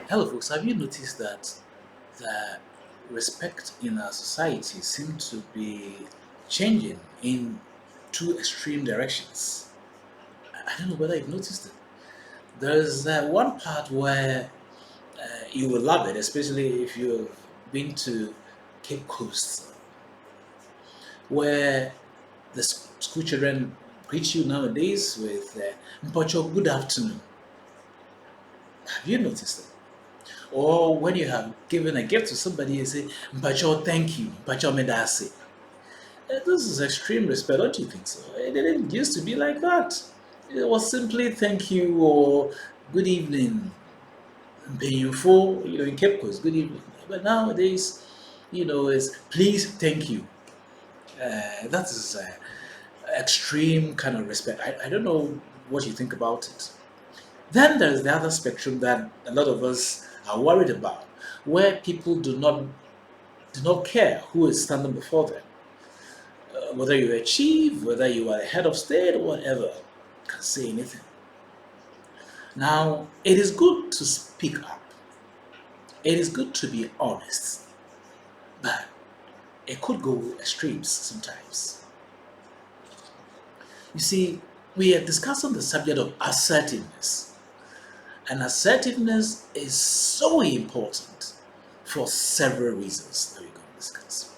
Hello, folks. Have you noticed that the respect in our society seems to be changing in two extreme directions? I don't know whether you've noticed it. There's one part where you will love it, especially if you've been to Cape Coast, where the school children greet you nowadays with Mpacho, good afternoon. Have you noticed it? Or when you have given a gift to somebody, you say, Mpacho, thank you, Mpacho medase. This is extreme respect, don't you think so? It didn't used to be like that. It was simply thank you or good evening, painful, in Cape Coast, good evening. But nowadays, it's please, thank you. That is extreme kind of respect. I don't know what you think about it. Then there's the other spectrum that a lot of us are worried about, where people do not care who is standing before them. Whether you achieve, whether you are the head of state or whatever, can say anything. Now, it is good to speak up. It is good to be honest, but it could go extremes sometimes. You see, we are discussing the subject of assertiveness, and assertiveness is so important for several reasons that we're going to discuss.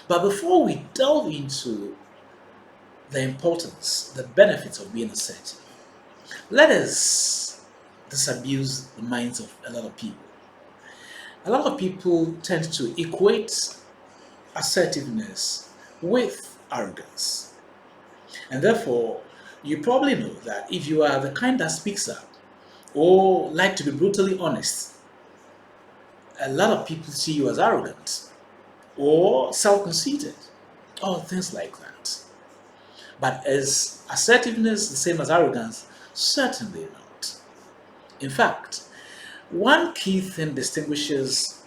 But before we delve into the importance, the benefits of being assertive, let us disabuse the minds of a lot of people. A lot of people tend to equate assertiveness with arrogance. And therefore, you probably know that if you are the kind that speaks up or like to be brutally honest, a lot of people see you as arrogant or self-conceited or things like that. But is assertiveness the same as arrogance? Certainly not. In fact, one key thing distinguishes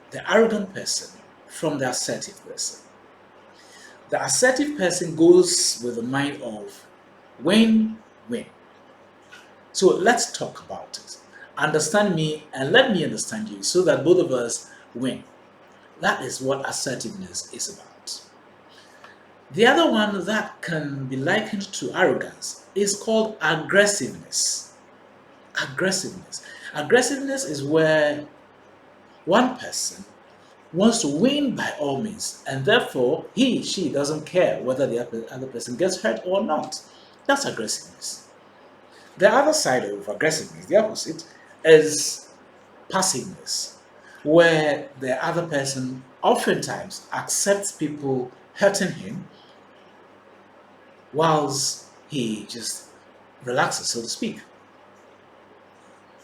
the arrogant person from the assertive person. The assertive person goes with the mind of win-win. So let's talk about it. Understand me and let me understand you so that both of us win. That is what assertiveness is about. The other one that can be likened to arrogance is called aggressiveness. Aggressiveness. Aggressiveness is where one person wants to win by all means, and therefore she doesn't care whether the other person gets hurt or not. That's aggressiveness. The other side of aggressiveness, the opposite, is passiveness, where the other person oftentimes accepts people hurting him whilst he just relaxes, so to speak.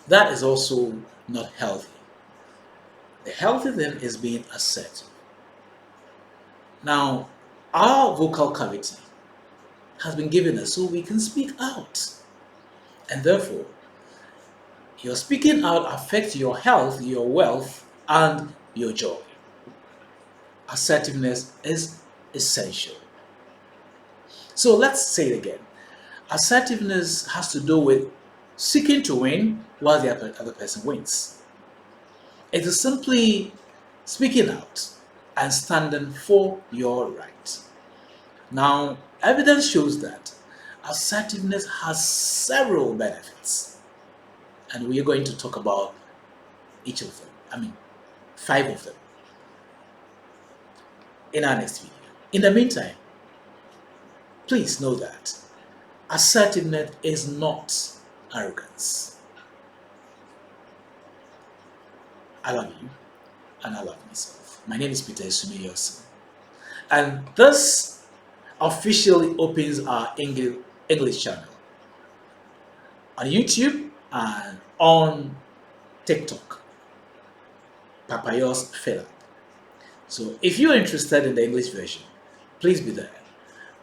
That is also not healthy. The healthy thing is being assertive. Now, our vocal cavity has been given us so we can speak out. And therefore, your speaking out affects your health, your wealth, and your joy. Assertiveness is essential. So let's say it again. Assertiveness has to do with seeking to win while the other person wins. It is simply speaking out and standing for your right. Now, evidence shows that assertiveness has several benefits, and we are going to talk about each of them. 5 of them in our next video. In the meantime, please know that assertiveness is not arrogance. I love you, and I love myself. My name is Peter Esumi, and this officially opens our English channel on YouTube and on TikTok, Papayos Philip. So if you're interested in the English version, please be there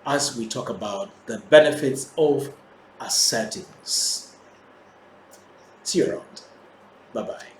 as we talk about the benefits of assertiveness. See you around. Bye-bye.